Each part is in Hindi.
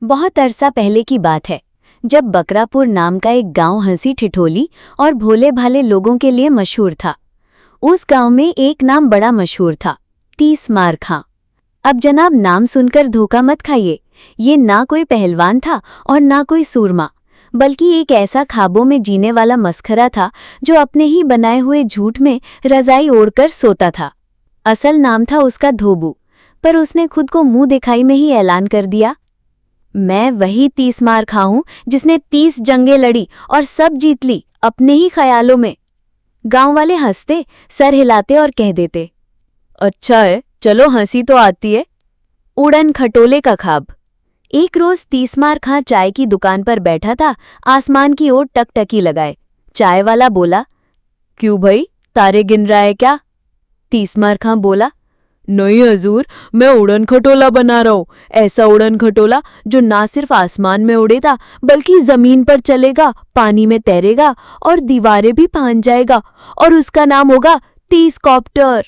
बहुत अरसा पहले की बात है, जब बकरापुर नाम का एक गांव हंसी ठिठोली और भोले भाले लोगों के लिए मशहूर था। उस गांव में एक नाम बड़ा मशहूर था, 30 मार खां। अब जनाब, नाम सुनकर धोखा मत खाइए। ये ना कोई पहलवान था और ना कोई सूरमा, बल्कि एक ऐसा ख्वाबों में जीने वाला मस्खरा था जो अपने ही बनाए हुए झूठ में रजाई ओढ़कर सोता था। असल नाम था उसका धोबू, पर उसने खुद को मुंह दिखाई में ही ऐलान कर दिया, मैं वही 30 मार खां हूं जिसने 30 जंगें लड़ी और सब जीत ली अपने ही ख्यालों में। गांव वाले हंसते, सर हिलाते और कह देते, अच्छा है, चलो हंसी तो आती है। उड़न खटोले का ख्वाब। एक रोज 30 मार खां चाय की दुकान पर बैठा था, आसमान की ओर टकटकी लगाए। चाय वाला बोला, क्यों भाई, तारे गिन रहा है क्या? 30 मार खां बोला, नहीं हजूर, मैं उड़न खटोला बना रहा हूं। ऐसा उड़न खटोला जो ना सिर्फ आसमान में उड़ेगा बल्कि जमीन पर चलेगा, पानी में तैरेगा और दीवारें भी फांद जाएगा, और उसका नाम होगा 30 कॉप्टर।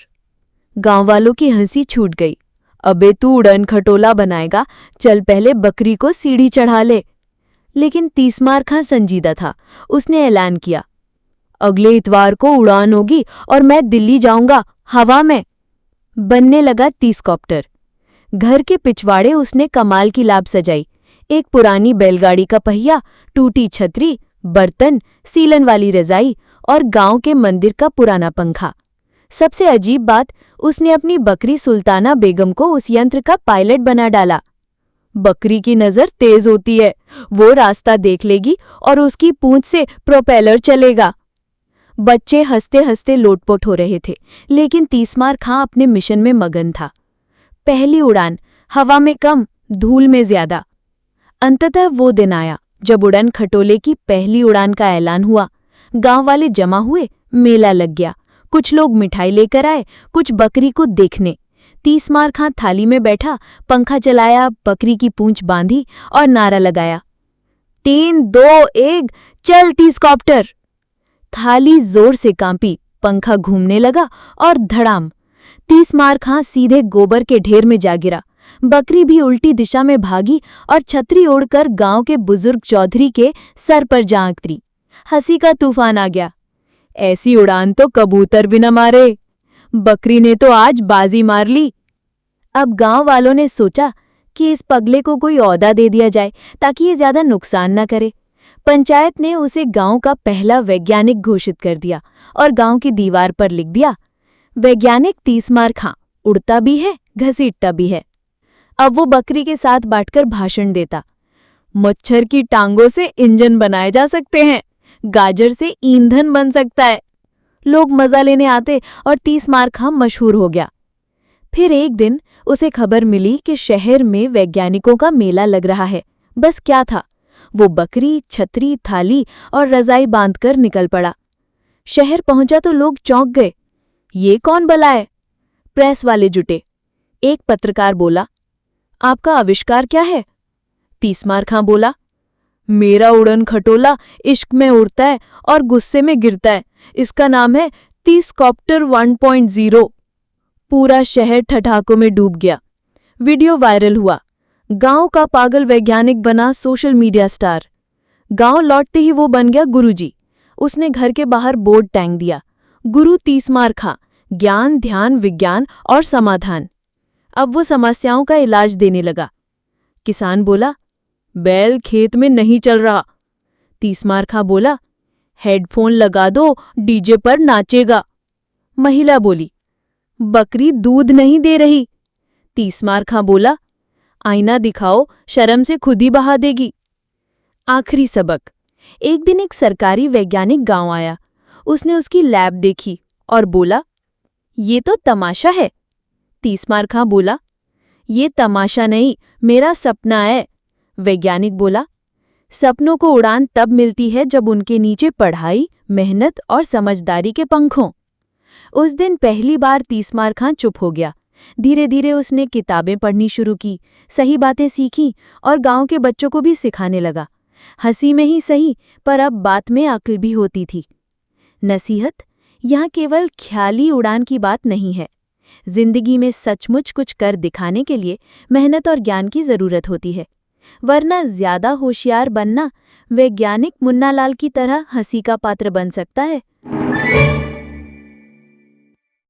गांव वालों की हंसी छूट गई। अबे तू उड़न खटोला बनाएगा, चल पहले बकरी को सीढ़ी चढ़ा ले। लेकिन 30 मार खां संजीदा था। उसने ऐलान किया, अगले इतवार को उड़ान होगी और मैं दिल्ली जाऊंगा, हवा में। बनने लगा 30 कॉप्टर। घर के पिछवाड़े उसने कमाल की लाभ सजाई। एक पुरानी बैलगाड़ी का पहिया, टूटी छतरी, बर्तन, सीलन वाली रजाई और गांव के मंदिर का पुराना पंखा। सबसे अजीब बात, उसने अपनी बकरी सुल्ताना बेगम को उस यंत्र का पायलट बना डाला। बकरी की नजर तेज होती है, वो रास्ता देख लेगी और उसकी पूंछ से प्रोपेलर चलेगा। बच्चे हंसते हंसते लोटपोट हो रहे थे, लेकिन 30 मार खां अपने मिशन में मगन था। पहली उड़ान, हवा में कम, धूल में ज्यादा। अंततः वो दिन आया जब उड़न खटोले की पहली उड़ान का ऐलान हुआ। गांव वाले जमा हुए, मेला लग गया। कुछ लोग मिठाई लेकर आए, कुछ बकरी को देखने। 30 मार खां थाली में बैठा, पंखा चलाया, बकरी की पूंछ बांधी और नारा लगाया, 3, 2, 1, चल 30 कॉप्टर। थाली जोर से कांपी, पंखा घूमने लगा और धड़ाम, 30 मार खां सीधे गोबर के ढेर में जा गिरा। बकरी भी उल्टी दिशा में भागी और छतरी ओढ़कर गांव के बुजुर्ग चौधरी के सर पर जा उतरी। हंसी का तूफान आ गया। ऐसी उड़ान तो कबूतर भी न मारे, बकरी ने तो आज बाजी मार ली। अब गांव वालों ने सोचा कि इस पगले को कोई ओहदा दे दिया जाए ताकि ये ज्यादा नुकसान न करे। पंचायत ने उसे गांव का पहला वैज्ञानिक घोषित कर दिया और गांव की दीवार पर लिख दिया, वैज्ञानिक 30 मार खां, उड़ता भी है, घसीटता भी है। अब वो बकरी के साथ बांटकर भाषण देता, मच्छर की टांगों से इंजन बनाए जा सकते हैं, गाजर से ईंधन बन सकता है। लोग मजा लेने आते और 30 मार खां मशहूर हो गया। फिर एक दिन उसे खबर मिली कि शहर में वैज्ञानिकों का मेला लग रहा है। बस क्या था, वो बकरी, छतरी, थाली और रजाई बांधकर निकल पड़ा। शहर पहुंचा तो लोग चौंक गए, ये कौन भला है? प्रेस वाले जुटे। एक पत्रकार बोला, आपका आविष्कार क्या है? 30 मार खां बोला, मेरा उड़न खटोला इश्क में उड़ता है और गुस्से में गिरता है। इसका नाम है 30 कॉप्टर 1.0। पूरा शहर ठठाकों में डूब गया। वीडियो वायरल हुआ। गांव का पागल वैज्ञानिक बना सोशल मीडिया स्टार। गांव लौटते ही वो बन गया गुरुजी। उसने घर के बाहर बोर्ड टांग दिया, गुरु 30 मार खां, ज्ञान, ध्यान, विज्ञान और समाधान। अब वो समस्याओं का इलाज देने लगा। किसान बोला, बैल खेत में नहीं चल रहा। 30 मार खां बोला, हेडफोन लगा दो, डीजे पर नाचेगा। महिला बोली, बकरी दूध नहीं दे रही। 30 मार खां बोला, आईना दिखाओ, शर्म से खुद ही बहा देगी। आखिरी सबक। एक दिन एक सरकारी वैज्ञानिक गांव आया। उसने उसकी लैब देखी और बोला, ये तो तमाशा है। 30 मार खां बोला, ये तमाशा नहीं, मेरा सपना है। वैज्ञानिक बोला, सपनों को उड़ान तब मिलती है जब उनके नीचे पढ़ाई, मेहनत और समझदारी के पंख हों। उस दिन पहली बार 30 मार खां चुप हो गया। धीरे धीरे उसने किताबें पढ़नी शुरू की, सही बातें सीखीं और गांव के बच्चों को भी सिखाने लगा। हंसी में ही सही, पर अब बात में अक्ल भी होती थी। नसीहत, यहाँ केवल ख्याली उड़ान की बात नहीं है। जिंदगी में सचमुच कुछ कर दिखाने के लिए मेहनत और ज्ञान की जरूरत होती है। वरना ज्यादा होशियार बनना वैज्ञानिक मुन्नालाल की तरह हंसी का पात्र बन सकता है।